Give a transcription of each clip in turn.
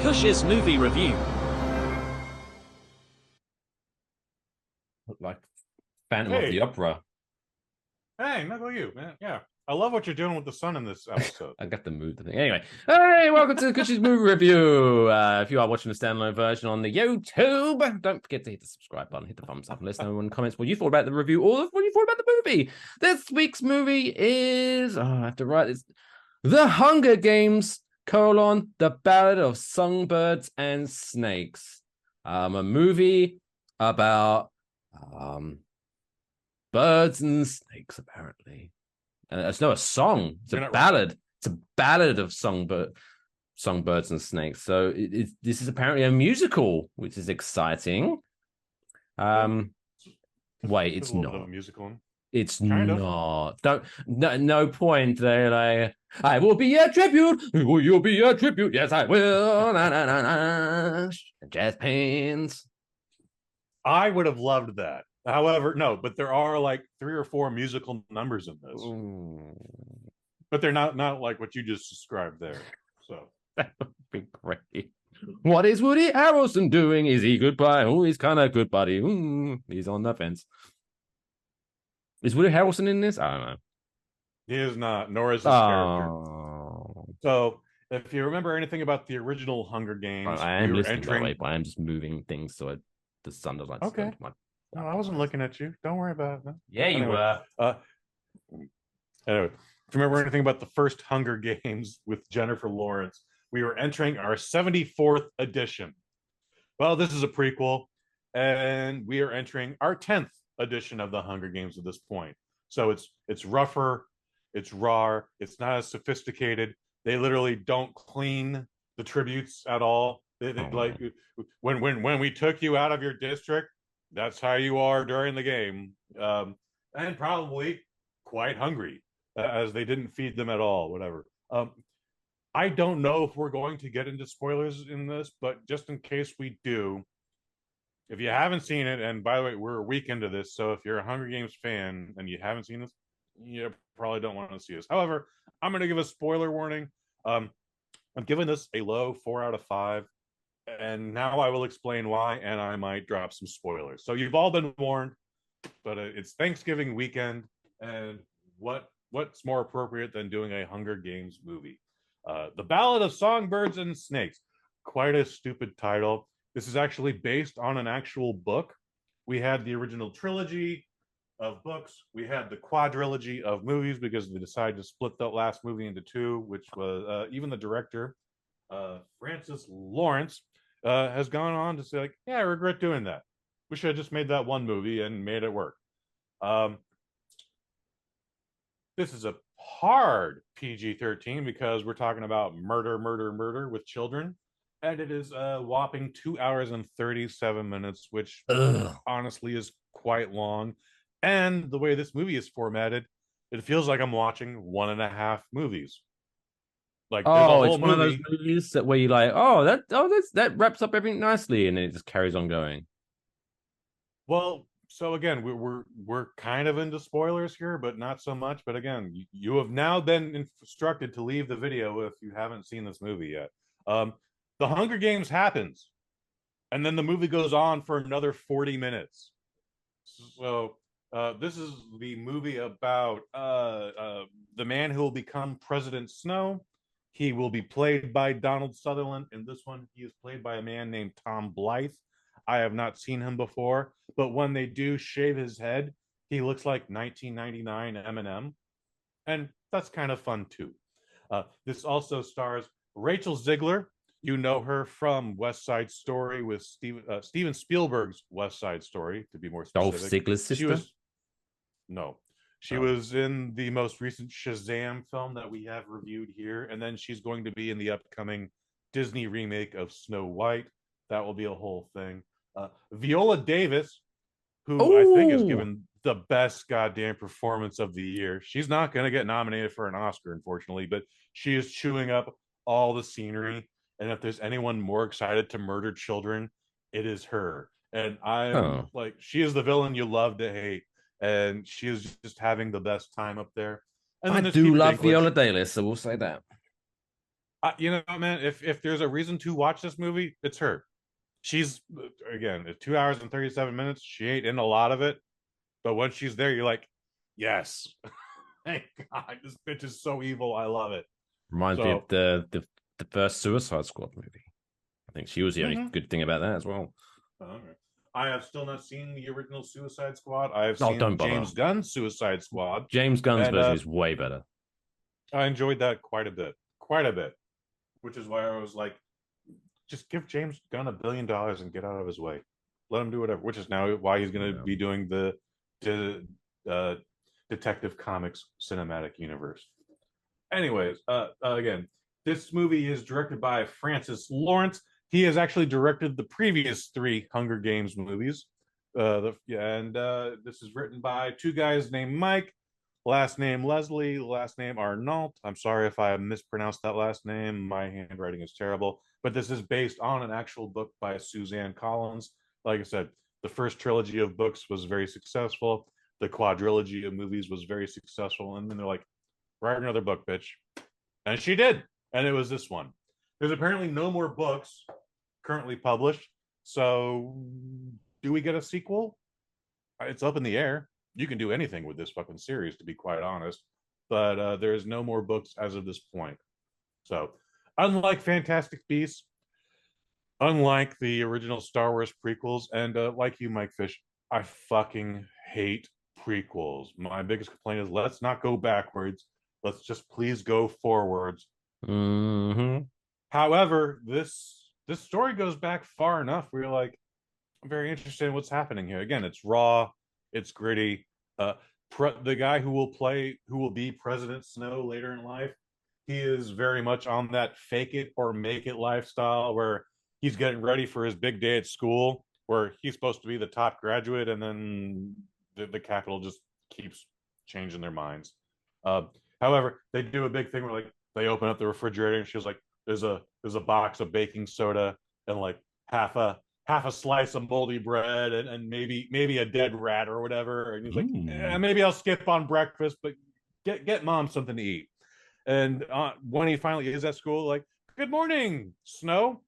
Kush's movie review. Look like Phantom of the Hey, Opera. hey, not about you, man. Yeah, I love what you're doing with the sun in this episode. I got the mood. The thing. Anyway, hey, welcome to the Kush's movie review. If you are watching the standalone version on the YouTube, don't forget to hit the subscribe button, hit the thumbs up, and let us know in the comments what you thought about the review or what you thought about the movie. This week's movie is, I have to write this, The Hunger Games, The Ballad of Songbirds and Snakes. A movie about birds and snakes, apparently. It's not a song. It's a ballad. Right. It's a ballad of songbirds and snakes. So this is apparently a musical, which is exciting. Wait, it's not a musical. It's kind not. Don't. No point. They're like, I will be a tribute. Will you be a tribute? Yes, I will. Na, na, na, na. Jazz hands. I would have loved that. However, no, but there are like 3 or 4 musical numbers in this. Ooh. But they're not like what you just described there. So that would be great. What is Woody Harrelson doing? Is he goodbye? Oh, he's kind of good, buddy. He's on the fence. Is Woody Harrelson in this? I don't know. He is not, nor is his character. So if you remember anything about the original Hunger Games, I am listening that way, but I am just moving things so the sun doesn't. Okay. No, I wasn't looking at you. Don't worry about it. No. Yeah, you were. Anyway, if you remember anything about the first Hunger Games with Jennifer Lawrence, we were entering our 74th edition. Well, this is a prequel, and we are entering our 10th edition of the Hunger Games at this point. So it's rougher, it's raw, it's not as sophisticated. They literally don't clean the tributes at all. They like when we took you out of your district, that's how you are during the game, and probably quite hungry, as they didn't feed them at all. Whatever. I don't know if we're going to get into spoilers in this, but just in case we do, if you haven't seen it, and by the way, we're a week into this, so if you're a Hunger Games fan and you haven't seen this, you probably don't want to see this. However, I'm going to give a spoiler warning. I'm giving this a low 4 out of 5. And now I will explain why, and I might drop some spoilers. So you've all been warned, but it's Thanksgiving weekend, and what's more appropriate than doing a Hunger Games movie? The Ballad of Songbirds and Snakes. Quite a stupid title. This is actually based on an actual book. We had the original trilogy of books. We had the quadrilogy of movies because they decided to split that last movie into 2, which was even the director, Francis Lawrence, has gone on to say, like, yeah, I regret doing that. We should have just made that one movie and made it work. This is a hard PG-13 because we're talking about murder with children. And it is a whopping 2 hours and 37 minutes, which honestly is quite long. And the way this movie is formatted, it feels like I'm watching 1.5 movies. Like, it's one of those movies that where you like, that wraps up everything nicely, and then it just carries on going. Well, so again, we're kind of into spoilers here, but not so much. But again, you have now been instructed to leave the video if you haven't seen this movie yet. The Hunger Games happens, and then the movie goes on for another 40 minutes. So this is the movie about the man who will become President Snow. He will be played by Donald Sutherland. In this one, he is played by a man named Tom Blythe. I have not seen him before, but when they do shave his head, he looks like 1999 Eminem. And that's kind of fun, too. This also stars Rachel Ziegler. You know her from West Side Story with Steven Spielberg's West Side Story, to be more specific. Dolph Ziegler's sister? She was in the most recent Shazam film that we have reviewed here, and then she's going to be in the upcoming Disney remake of Snow White. That will be a whole thing. Viola Davis, who I think is given the best goddamn performance of the year. She's not going to get nominated for an Oscar, unfortunately, but she is chewing up all the scenery. And if there's anyone more excited to murder children, it is her. And I'm like, she is the villain you love to hate. And she is just having the best time up there. And I do love Viola Davis, so we'll say that. You know, man, if there's a reason to watch this movie, it's her. She's again 2 hours and 37 minutes. She ain't in a lot of it, but when she's there, you're like, yes, thank God, this bitch is so evil. I love it. Reminds me of So, the first Suicide Squad movie. I think she was the only mhm. good thing about that as well. Okay. I have still not seen the original Suicide Squad. I have Oh, seen don't bother. James Gunn's Suicide Squad, James Gunn's and version is way better. I enjoyed that quite a bit. Which is why I was like, just give James Gunn $1 billion and get out of his way. Let him do whatever. Which is now why he's going to Yeah. be doing the uh, Detective Comics cinematic universe. Anyways, again, this movie is directed by Francis Lawrence. He has actually directed the previous three Hunger Games movies. This is written by two guys named Mike, last name Leslie, last name Arnault. I'm sorry if I mispronounced that last name. My handwriting is terrible. But this is based on an actual book by Suzanne Collins. Like I said, the first trilogy of books was very successful. The quadrilogy of movies was very successful. And then they're like, write another book, bitch. And she did. And it was this one. There's apparently no more books currently published. So do we get a sequel? It's up in the air. You can do anything with this fucking series, to be quite honest. But there's no more books as of this point. So, unlike Fantastic Beasts, unlike the original Star Wars prequels, and like you, Mike Fish, I fucking hate prequels. My biggest complaint is let's not go backwards. Let's just please go forwards. Mm-hmm. However, this story goes back far enough where you're like, I'm very interested in what's happening here. Again, it's raw, it's gritty. Uh, the guy who will be President Snow later in life, he is very much on that fake it or make it lifestyle where he's getting ready for his big day at school, where he's supposed to be the top graduate, and then the capital just keeps changing their minds. Uh, However, they do a big thing where like they open up the refrigerator and she was like, there's a box of baking soda and like half a slice of moldy bread and maybe a dead rat or whatever. And he's like, maybe I'll skip on breakfast, but get mom something to eat. And when he finally is at school, like, good morning, Snow.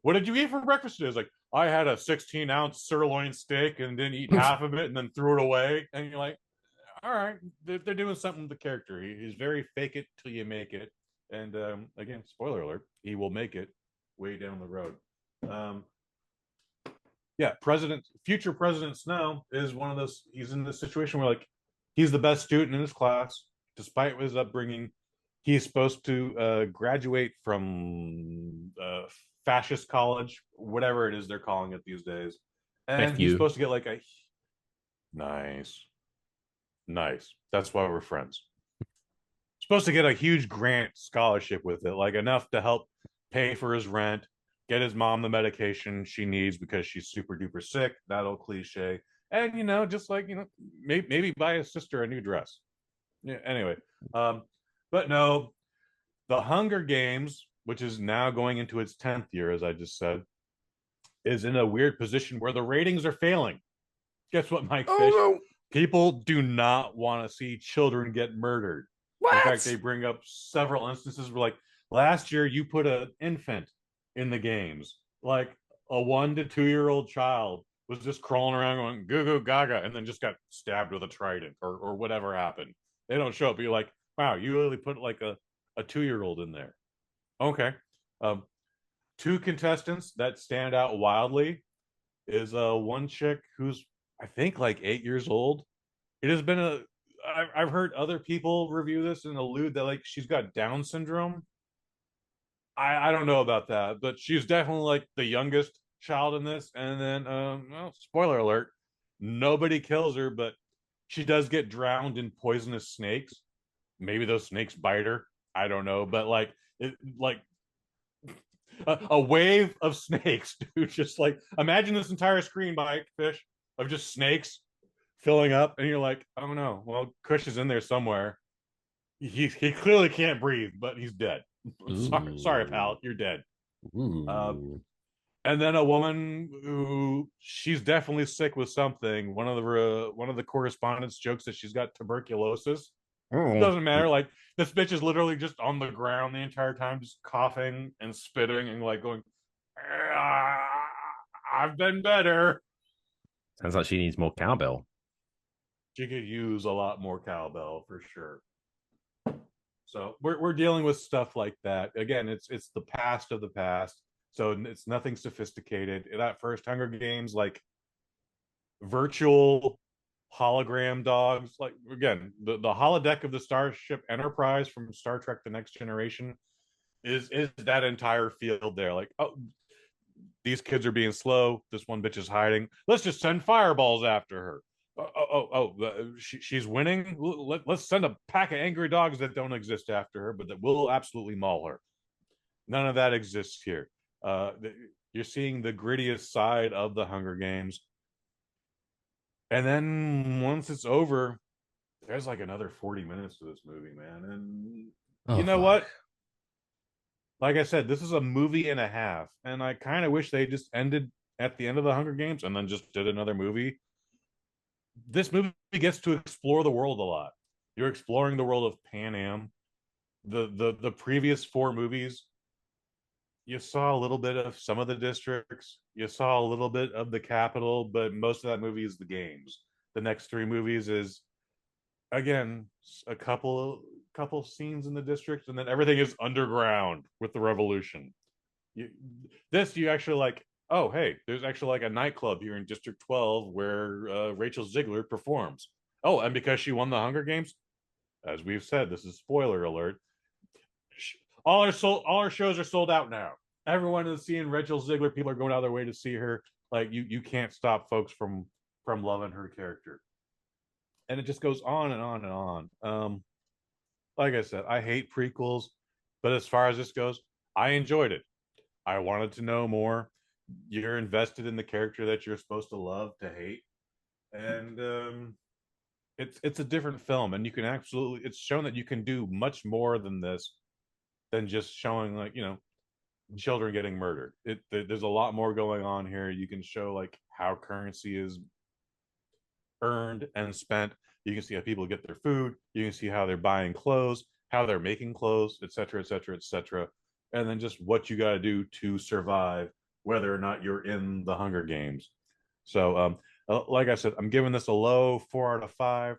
What did you eat for breakfast today? It's like, I had a 16-ounce sirloin steak and didn't eat half of it and then threw it away. And you're like, all right, they're doing something with the character. He's very fake it till you make it. And again, spoiler alert, he will make it way down the road. Um, yeah, future President Snow is one of those. He's in this situation where like he's the best student in his class, despite his upbringing. He's supposed to graduate from fascist college, whatever it is they're calling it these days, and he's FU. supposed to get like a nice, nice. That's why we're friends. Supposed to get a huge grant scholarship with it, like enough to help pay for his rent, get his mom the medication she needs because she's super duper sick. That old cliche. And just like maybe buy his sister a new dress. Yeah. Anyway, um, but no, the Hunger Games, which is now going into its 10th year, as I just said, is in a weird position where the ratings are failing. Guess what, Mike Fish? Oh no! People do not want to see children get murdered. In fact, they What? bring up several instances where, like, last year you put an infant in the games, like a 1 to 2 year old child was just crawling around going goo goo gaga, and then just got stabbed with a trident or whatever happened. They don't show up. You're like, wow, you really put like a 2 year old in there. Okay. Um, Two contestants that stand out wildly is one chick who's I think like 8 years old. It has been I've heard other people review this and allude that like she's got Down syndrome. I don't know about that, but she's definitely like the youngest child in this. And then well, spoiler alert, nobody kills her, but she does get drowned in poisonous snakes. Maybe those snakes bite her. I don't know, but like a wave of snakes, dude. Just like imagine this entire screen by Fish of just snakes filling up, and you're like, oh no, well, Kush is in there somewhere. He clearly can't breathe, but he's dead. Sorry, Ooh. pal, you're dead. Uh, Ooh. and then a woman who she's definitely sick with something. One of the correspondents jokes that she's got tuberculosis. Oh. Doesn't matter. Like this bitch is literally just on the ground the entire time, just coughing and spitting and like going, "Ah, I've been better." Sounds like she needs more cowbell. She could use a lot more cowbell for sure. So we're dealing with stuff like that. Again, it's the past of the past. So it's nothing sophisticated. That first Hunger Games, like virtual hologram dogs, like again, the holodeck of the Starship Enterprise from Star Trek The Next Generation is that entire field there. Like, oh, these kids are being slow. This one bitch is hiding. Let's just send fireballs after her. She's winning. Let's send a pack of angry dogs that don't exist after her, but that will absolutely maul her. None of that exists here. You're seeing the grittiest side of the Hunger Games. And then once it's over, there's like another 40 minutes to this movie, man. And Oh you know fuck. what? Like I said, this is a movie and a half. And I kind of wish they just ended at the end of the Hunger Games and then just did another movie. This movie gets to explore the world a lot. You're exploring the world of Pan Am. The previous four movies, you saw a little bit of some of the districts, you saw a little bit of the capital, but most of that movie is the games. The next three movies is again a couple scenes in the district, and then everything is underground with the revolution. You, this you actually like. Oh, hey, there's actually like a nightclub here in District 12 where Rachel Ziegler performs. Oh, and because she won the Hunger Games, as we've said, this is spoiler alert. All our shows are sold out now. Everyone is seeing Rachel Ziegler. People are going out of their way to see her. Like you can't stop folks from loving her character, and it just goes on and on and on. Like I said, I hate prequels, but as far as this goes, I enjoyed it. I wanted to know more. You're invested in the character that you're supposed to love to hate, and it's a different film, and you can absolutely. It's shown that you can do much more than this, than just showing like children getting murdered. There's a lot more going on here. You can show like how currency is earned and spent. You can see how people get their food. You can see how they're buying clothes, how they're making clothes, etc., etc., etc., and then just what you got to do to survive, whether or not you're in the Hunger Games. So, like I said, I'm giving this a low 4 out of 5.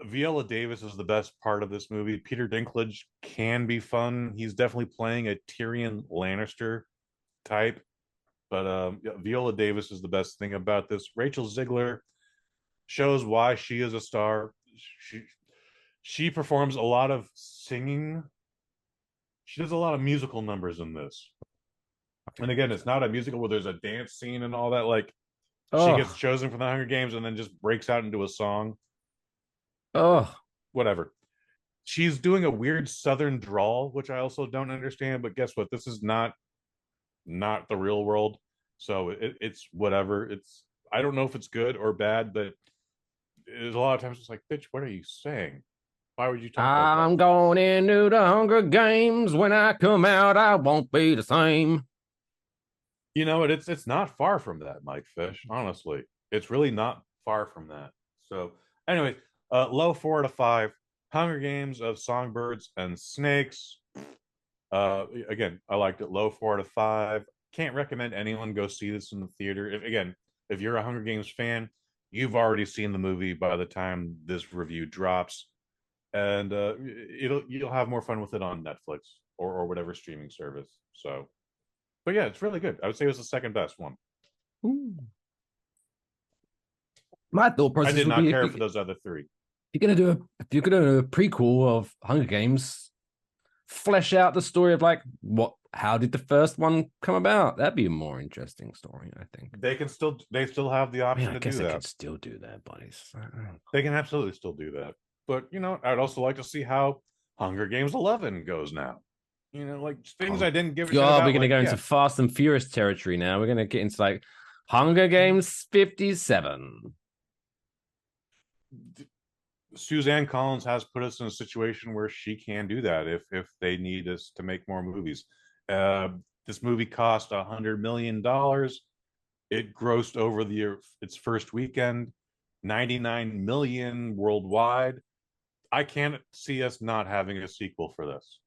Viola Davis is the best part of this movie. Peter Dinklage can be fun. He's definitely playing a Tyrion Lannister type, but yeah, Viola Davis is the best thing about this. Rachel Ziegler shows why she is a star. She she performs a lot of singing. She does a lot of musical numbers in this. And again, it's not a musical where there's a dance scene and all that. Like she gets Oh. chosen for the Hunger Games and then just breaks out into a song. Oh. Whatever. She's doing a weird southern drawl, which I also don't understand. But guess what? This is not the real world, so it's whatever. It's I don't know if it's good or bad, but there's a lot of times it's like, bitch, what are you saying? Why would you talk like that? I'm going into the Hunger Games. When I come out, I won't be the same. You know, it's not far from that, Mike Fish. Honestly, it's really not far from that. So, anyway, low 4 out of 5. Hunger Games of Songbirds and Snakes. Again, I liked it. Low 4 out of 5. Can't recommend anyone go see this in the theater. If you're a Hunger Games fan, you've already seen the movie by the time this review drops, and you'll have more fun with it on Netflix or whatever streaming service. So, but yeah, it's really good. I would say it was the second best one. Ooh. My thought I process did would not be care for those other three. if you're gonna do a prequel of Hunger Games, flesh out the story of like how did the first one come about? That'd be a more interesting story, I think. They still have the I mean, option I to guess do I that. could still do that, buddies. They can absolutely still do that. But I'd also like to see how Hunger Games 11 goes now. Like things Oh I didn't give a shit God, we're about. gonna Like, go into yeah, Fast and Furious territory now. We're gonna get into like Hunger Games 57. Suzanne Collins has put us in a situation where she can do that if they need us to make more movies. Uh, this movie cost $100 million. It grossed over its first weekend 99 million worldwide. I can't see us not having a sequel for this.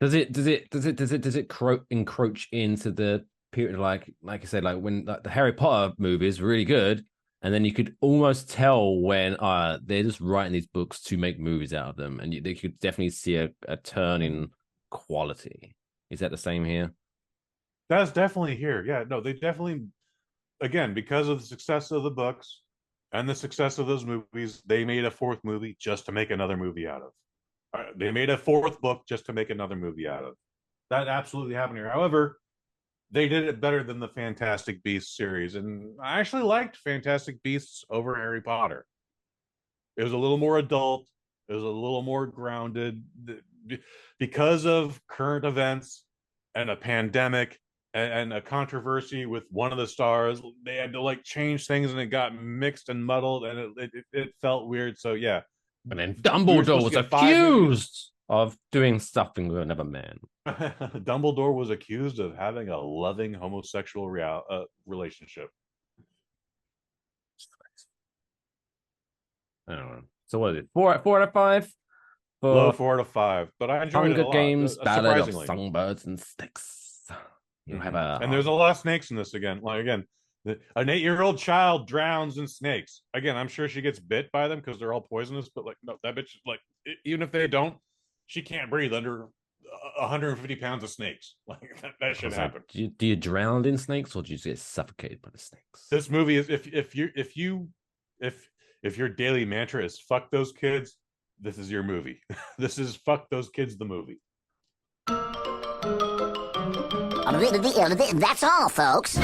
Does it encroach into the period, like I said, like when like the Harry Potter movies were really good, and then you could almost tell when they're just writing these books to make movies out of them, and they could definitely see a turn in quality. Is that the same here? That's definitely here. Yeah, no, they definitely, again, because of the success of the books and the success of those movies, they made a fourth movie just to make another movie out of. They made a fourth book just to make another movie out of. That absolutely happened here. However, they did it better than the Fantastic Beasts series, and I actually liked Fantastic Beasts over Harry Potter. It was a little more adult. It was a little more grounded because of current events and a pandemic and a controversy with one of the stars. They had to like change things, and it got mixed and muddled, and it felt weird. So yeah, And then we were Dumbledore supposed was to get 5 movies. accused of doing something with another man. Dumbledore was accused of having a loving homosexual relationship. I don't know. So what is it? Four out of five Low for 4 out of 5, but I enjoyed it Hunger a lot. Games, Ballad of Surprisingly. Songbirds and Snakes. You have a And there's a lot of snakes in this again. Like again, an 8-year-old child drowns in snakes. Again, I'm sure she gets bit by them because they're all poisonous. But like, no, that bitch, like, even if they don't, she can't breathe under 150 pounds of snakes. Like that should happen. Do you drown in snakes, or do you get suffocated by the snakes? This movie is if your daily mantra is fuck those kids, this is your movie. This is fuck those kids, the movie. That's all, folks.